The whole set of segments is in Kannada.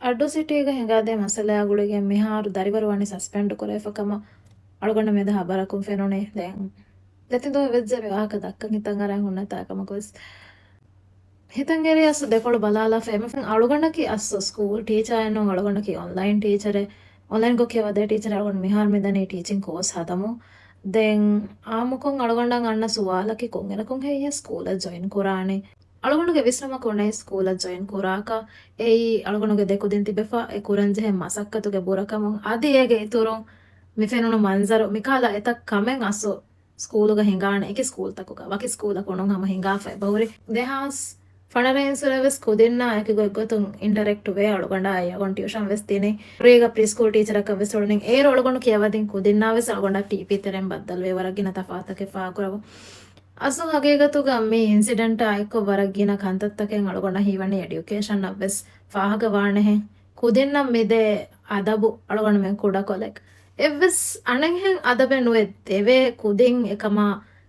ಅಡ್ಡು ಸಿಟಿಗ ಹೆಂಗಾದೆ ಮಸಲೆಗುಳಿಗೆ ಮಿಹಾರು ದರಿಬರುವಾಣಿ ಸಸ್ಪೆಂಡ್ ಕೊರೆಫಕಮ ಅಳಗೊಂಡ ಮೇದ ಹಬರಕು ಫೆನೋನೆ ದೆತಿಂದೋ ವೆಜ್ಜೆ ವಾಕ ದಕ್ಕ ಹಿತಂಗರ ಹುಣ್ಣತಾಕಮಕೊಸ್ ಹಿತಂಗೆರಿ ಅಸ್ಸು ದೆಕೊಳು ಬಲಾಲ ಫೆಮಫೆಂ ಅಳುಗೊಂಡಕಿ ಅಸ್ಸು ಸ್ಕೂಲ್ ಟೀಚರ್ ಎನ್ನೋ ಅಳುಗೊಂಡಕಿ ಆನ್ಲೈನ್ ಟೀಚರೆ ಆನ್ಲೈನ್ ಗೊಕ್ಕೆ ವದೆ ಟೀಚರ್ ಅಳುಗೊಂಡ ಮಿಹಾರ್ ಮಿದನಿ ಟೀಚಿಂಗ್ ಕೋರ್ಸ್ ಹದಮು ದೆನ್ ಆಮುಕೊಂ ಅಳುಗೊಂಡಂಗ ಅಣ್ಣ ಸುವಾಲಕಿ ಕೊಂಗೆನಕೊಂ ಹೆಯ್ಯ ಸ್ಕೂಲ ಜಾಯಿನ್ ಕುರಾಣಿ ಅಳಗೊಂಡುಗೆ ವಿಶ್ರಮ ಕೊಣೆ ಸ್ಕೂಲ ಜಾಯಿನ್ ಕುರಾಕ ಏಯಿ ಅಳಗೊಂಡುಗೆ ದೆಕುದಿನ್ ತಿಬೆಫಾ ಎ ಕುರಂಜೆ ಮಸಕ್ಕತುಗೆ ಬುರಕಮು ಅದಿ ಏಗೆ ಇತುರು ಮಿಫೆನುನು ಮಂಜರು ಮಿಕಾಲ ಎತಕ್ ಕಮೆಂ ಅಸ್ಸು ಸ್ಕೂಲುಗ ಹಿಂಗಾಣೆ ಏಕೆ ಸ್ಕೂಲ್ ತಕುಗ ವಕಿ ಸ್ಕೂಲ ಕೊಣೊಂ ಹಮ ಹಿಂಗಾಫೆ ಬೌರಿ ದೆಹಾಸ್ ಫಣರೇನ್ಸುರವೆಸ್ ಕುದಿನ್ನ ಏಕೆ ಗೊತ್ತುಂ ಇಂಡೈರೆಕ್ಟ್ ವೇ ಅಳಗೊಂಡ ಅಯ್ಯಗೊಂಡ ಟ್ಯೂಷನ್ ವೆಸ್ ತಿನಿ ರೇಗ ಪ್ರೀ ಸ್ಕೂಲ್ ಟೀಚರ್ ಅಕ್ಕ ವೆಸ್ ಒಳನಿಂ ಏರ್ ಒಳಗೊಂಡು ಕಿಯವದಿನ್ ಕುದಿನ್ನ ವೆಸ್ ಅಳಗೊಂಡ ಟಿಪಿ ತೆರೆಂ ಬದ್ದಲ್ ವೇ ವರಗಿನ ತಫಾತಕೆ ಫಾಕುರವು ಅಸು ಹಗೇಗತುಗ ಮೀ ಇನ್ಸಿಡೆಂಟ್ ಆಯ್ಕೊ ವರಗಿನ ಕಂತತ್ತಕೆಂ ಅಳಗೊಂಡ ಹೀವಣಿ ಎಡ್ಯುಕೇಶನ್ ನವ್ವೆಸ್ ಫಾಹಗ ವಾಣೆಹೆ ಕುದಿನ್ನ ಮಿದೆ ಅದಬು ಅಳಗೊಂಡ ಮೆಂ ಕುಡ ಕೊಲೆಕ್ ಎವ್ವೆಸ್ ಅಣೆಹೆಂ ಅದಬೆ ನುವೆ ದೆವೆ ಕುದಿನ್ ಎಕಮ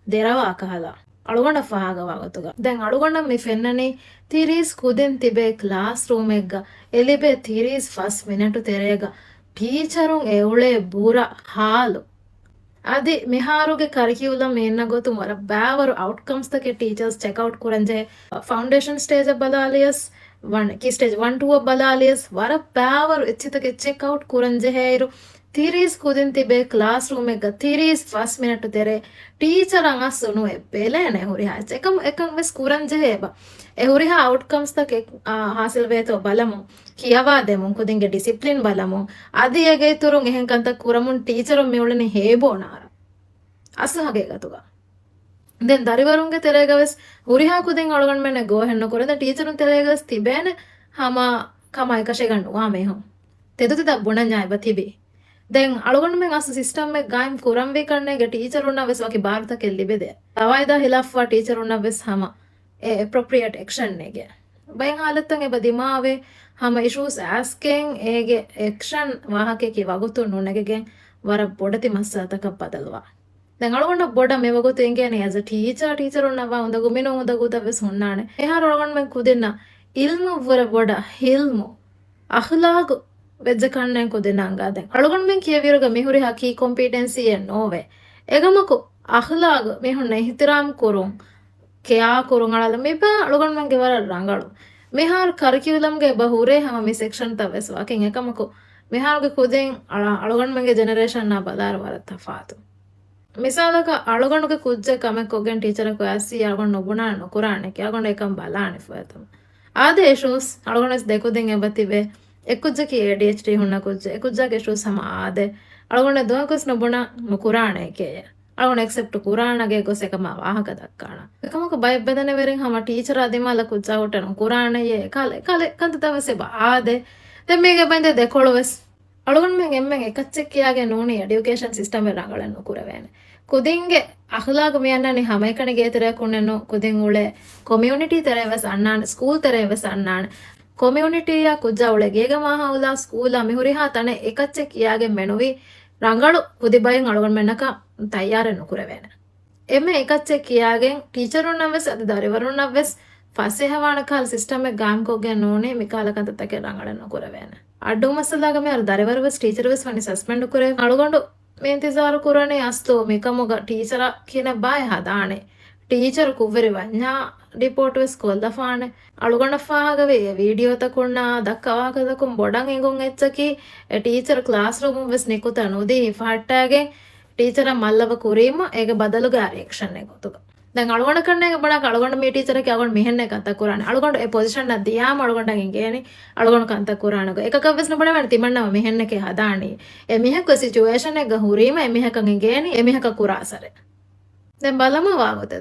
ದೆರವ ಅಕಹಲ ಅಳಗೊಂಡ ಫಾಹಗವಾಗತುಗ ದೆನ್ ಅಳಗೊಂಡ ಮಿ ಫೆನ್ನನಿ ತಿರೀಸ್ ಕುದಿನ್ ತಿಬೆ ಕ್ಲಾಸ್ ರೂಮ್ ಎಗ್ಗ ಎಲಿಬೆ ತಿರೀಸ್ ಫಸ್ಟ್ ಮಿನಿಟು ತೆರೆಗ ಟೀಚರುಂ ಎವಳೆ ಬೂರ ಹಾಲು ಅದಿ ಮಿಹಾರುಗೆ ಕರಿಕ್ಯುಲಮ್ ಏನ ಗೊತ್ತು ವರ ಬ್ಯಾವರು ಔಟ್ಕಮ್ಸ್ ತಕೆ ಟೀಚರ್ಸ್ ಚೆಕ್ಔಟ್ ಕುರಂಜೆ ಫೌಂಡೇಶನ್ ಸ್ಟೇಜ್ ಬಲಾಲಿಯಸ್ ಕಿ ಸ್ಟೇಜ್ 1 2 ಬಲಾಲಿಯಸ್ ವರ ಬ್ಯಾವರು ಎಚ್ಚಿತಕೆ ಚೆಕ್ಔಟ್ ಕುರಂಜೆ ಹೇರು ತಿರೀಸ್ ಕುದಿನ್ ತಿಬೆ ಕ್ಲಾಸ್ ರೂಮ್ ಎಗ್ಗ ತಿರೀಸ್ ಫಸ್ಟ್ ಮಿನಿಟ್ ತೆರೆ ಟೀಚರ್ ಅಂಗಸ್ಸುನು ಬೆಲೆನೆ ಹುರಿಹಾ එකම් වෙස් කුරංජ හේබ ඒ ಹುರಿಹಾ ಔಟ್ಕಮ್ಸ್ ತಕೆ ಹಾಸಿಲ್ ವೇತೋ ಬಲಮು ಕಿಯವಾದೆಮು ಕುದಿಂಗೆ ಡಿಸಿಪ್ಲಿನ್ ಬಲಮು ಅದಿಯಗೆ ತುರುಂ ಎಹೆಂ ಕಂತ ಕುರಮುನ್ ಟೀಚರ್ ಮೇವಳನೆ ಹೇಬೋನಾರ ಅಸು ಹಗೆ ಗತುಗ ದೆನ್ ದರಿವರುಂಗೆ ತೆರೆಗವೆಸ್ ಹುರಿಹಾ ಕುದಿಂ ಒಳಗಣ ಮೆನೆ ಗೋ ಹೆಣ್ಣು ಕುರಂದ ಟೀಚರುನ್ ತೆರೆಗವೆಸ್ ತಿಬೇನೆ ಹಮ ಕಮ එකෂේ ගන්නවා මෙහො තෙදුතිද බුණ ඥාය බතිබි ದೆನ್ ಅಳಗೊಂಡು ಮೆಂಗ್ ಅಸ ಸಿಸ್ಟಮ್ ಮೆ ಗಾಯಂ ಕುರಂವಿ ಕಣ್ಣೆಗೆ ಟೀಚರ್ ಉಣ್ಣ ವೆಸ್ ವಾಕಿ ಭಾರತ ಕೆಲ್ಲಿಬೆದೆ ಅವಾಯ್ದ ಹಿಲಾಫ್ವಾ ಟೀಚರ್ ಉಣ್ಣ ವೆಸ್ ಹಮ ಅಪ್ರೋಪ್ರಿಯೇಟ್ ಆಕ್ಷನ್ ನೆಗೆ ಬೈಂಗ್ ಹಾಲತ್ತಂಗೆ ಬದಿಮಾವೆ ಹಮ ಇಶ್ಯೂಸ್ ಆಸ್ಕೆಂಗ್ ಏಗೆ ಆಕ್ಷನ್ ವಾಹಕೆ ಕಿ ವಗುತು ನುಣೆಗೆ ವರ ಬೊಡತಿ ಮಸ್ಸತಕ ಬದಲ್ವಾ ದೆನ್ ಅಳಗೊಂಡ ಬೊಡ ಮೆ ವಗುತು ಎಂಗೇನೆ ಆಸ್ ಅ ಟೀಚರ್ ಉಣ್ಣವಾ ಒಂದ ಗುಮಿನೋ ಒಂದ ಗುತ ವೆಸ್ ಹುಣ್ಣಾಣೆ ಎಹಾರ ಅಳಗೊಂಡು ಮೆಂಗ್ ಕುದಿನ ಇಲ್ಮು ವರ ಬೊಡ ಹಿಲ್ಮು ಅಖ್ಲಾಗ್ ವೆಜ್ಜ ಕಣ್ಣೆನ್ ಕುದಿನ ಅಂಗಾದೆ ಅಳಗೊಂಡು ಮೆಂಗ್ ಕಿಯವಿರುಗ ಮಿಹುರಿ ಹಕಿ ಕಾಂಪಿಟೆನ್ಸಿ ನೋವೆ ಎಗಮಕು ಅಖ್ಲಾಗ್ ಮಿಹುಣ್ಣ ಇಹ್ತಿರಾಮ್ ಕುರುಂ ಕೆಯಾ ಕುರುಂ ಅಳಲ ಮಿಬಾ ಅಳಗೊಂಡು ಮೆಂಗೆ ವರ ರಂಗಳು ಮಿಹಾರ್ ಕರಿಕ್ಯುಲಮ್ಗೆ ಬಹುರೇ ಹಮ ಮಿ ಸೆಕ್ಷನ್ ತವೆಸ್ ವಾಕಿಂ ಎಕಮಕು ಮಿಹಾರ್ಗೆ ಕುದಿನ್ ಅಳಗೊಂಡು ಮೆಂಗೆ ಜನರೇಷನ್ ನ ಬದಾರ ವರ ತಫಾತು ಮಿಸಾಲಕ ಅಳಗೊಂಡುಗೆ ಕುಜ್ಜೆ ಕಮೆಕ್ ಒಗೆನ್ ಟೀಚರ್ ಕೊ ಆಸಿ ಅಳಗೊಂಡು ನುಬುಣಾಣು ಕುರಾಣೆಕೆ ಅಳಗೊಂಡು ಎಕಂ ಬಲಾಣೆ ಫಯತಮ ಆದೆ ಇಶ್ಯೂಸ್ ಅಳಗೊಂಡು ದೆಕುದಿನ್ ಎಬತಿವೆ ಎಕ್ಕುಜ್ಜಕಿ ADHD ಹುಣ್ಣ ಕುಜ್ಜೆ ಎಕ್ಕುಜ್ಜಾಗೆ ಇಶ್ಯೂಸ್ ಹಮ ಆದೆ ಅಳಗೊಂಡ ದೋಕಸ್ ನುಬುಣ ಕುರಾಣೆಕೆ ಅಳಗೊಂಡು ಎಕ್ಸೆಪ್ಟ್ ಕುರಾಣಗೆ ಗೊಸೆಕಮ ವಾಹಕ ದಕ್ಕಾಣ ಎಕಮಕ ಬಯಬ್ಬೆದನೆ ವೆರಿಂ ಹಮ ಟೀಚರ್ ಆದಿಮಾಲ ಕುಜ್ಜಾ ಹುಟ್ಟನು ಕುರಾಣೆಯೇ ಕಾಲೆ ಕಂತ ತವಸೆ ಬಾ ಆದೆ ತೆಮ್ಮಿಗೆ ಬಂದೆ ದೆಕೊಳುವೆಸ್ ಅಳಗೊಂಡು ಮೆಂಗೆ ಎಮ್ಮೆಂಗೆ ಕಚ್ಚೆಕ್ಕಿಯಾಗೆ ನೋಣಿ ಎಡ್ಯುಕೇಶನ್ ಸಿಸ್ಟಮ್ ರಂಗಳನ್ನು ಕುರವೇನೆ ಕುದಿಂಗೆ ಅಖ್ಲಾಗ್ ಮಿಯನ್ನನಿ ಹಮೈಕಣಿಗೆ ತೆರೆಯಕೊಂಡೆನು ಕುದಿಂ ಉಳೆ ಕಮ್ಯುನಿಟಿ ತೆರೆವೆಸ್ ಅಣ್ಣಾಣೆ ಸ್ಕೂಲ್ ತೆರೆವೆಸ್ ಅಣ್ಣಾಣೆ ಕಮ್ಯುನಿಟಿಯ ಕುಜ್ಜ ಉಳೆಗೆ ಏಗ ಮಾಹೌಲ ಸ್ಕೂಲ ಮಿಹುರಿಹಾ ತನೆ ಏಕಚ್ಚೆ ಕಿಯಾಗೆ ಮೆನುವಿ ರಂಗಳು ಕುದಿಬಯಂ ಅಳಗೊಂಡು ಮೆನ್ನಕ ತಯ್ಯಾರೆನ್ನು ಕುರವೇನೆ ಎಮ್ಮೆ ಏಕಚ್ಚೆ ಕಿಯಾಗೆ ಟೀಚರುನ್ನವೆಸ್ ಅದು ದರಿವರುನ್ನವೆಸ್ ಫಸೆ ಹವಾಣ ಕಾಲ್ ಸಿಸ್ಟಮ್ ಗಾಮ್ಕೋಗೆ ನೋನೆ ಮಿಕಾಲಕಂತ ತಕೆ ರಂಗಳನ್ನು ಕುರವೇನೆ ಅಡ್ಡು ಮಸಲಾಗ ಮೆ ಅರ್ ದರಿವರುವೆಸ್ ಟೀಚರ್ವೆಸ್ ವನಿ ಸಸ್ಪೆಂಡ್ ಕುರೆ ಅಳಗೊಂಡು ಮೇಂತಿಜಾರು ಕುರನೆ ಅಸ್ತು ಮಿಕಮುಗ ಟೀಚರ ಕಿನೆ ಬಾಯ ಹದಾಣೆ ಟೀಚರ್ ಕುವ್ವೆರಿ ವಜ್ಞಾ ರಿಪೋರ್ಟ್ ವೆಸ್ ಕೊಲ್ದಫಾಣೆ ಅಳುಗೊಂಡ ಫಾಗವೆ ವಿಡಿಯೋ ತಕೊಂಡ ದಕ್ಕವಾಗದಕ್ಕೂ ಬೊಡಂಗ್ ಎಂಗೊಂಗ್ ಎಚ್ಚಕಿ ಟೀಚರ್ ಕ್ಲಾಸ್ ರೂಮ್ ವೆಸ್ ನಿಕುತ ನುದಿ ಫಾಟ್ಟಾಗೆ ಟೀಚರ ಮಲ್ಲವ ಕುರೀಮ ಏಗ ಬದಲುಗ ರಿಯಾಕ್ಷನ್ ಗೊತ್ತುಗ ದೆನ್ ಅಳುಗೊಂಡ ಕಣ್ಣೆಗೆ ಬಡಕ ಅಳುಗೊಂಡ ಮೀ ಟೀಚರ್ಗೆ ಅಗೊಂಡು ಮಿಹೆನ್ನೆ ಕಂತ ಕುರಾಣೆ ಅಳುಗೊಂಡು ಎ ಪೊಸಿಷನ್ ನ ದಿಯಾಮ ಅಳುಗೊಂಡ ಹಿಂಗೇನಿ ಅಳುಗೊಂಡು ಕಂತ ಕುರಾಣಗ ಏಕ ವೆಸ್ ನ ಬಡವಣ ತಿಮಣ್ಣವ ಮಿಹೆನ್ನಕ್ಕೆ ಹದಾಣಿ ಎ ಮಿಹಕ ಸಿಚುವೇಶನ್ ಎಗ ಹುರೀಮ ಎ ಮಿಹಕ ಹಿಂಗೇನಿ ಎ ಮಿಹಕ ಕುರಾಸರೆ ದೆನ್ ಬಲಮ ವಾಗುತ್ತೆ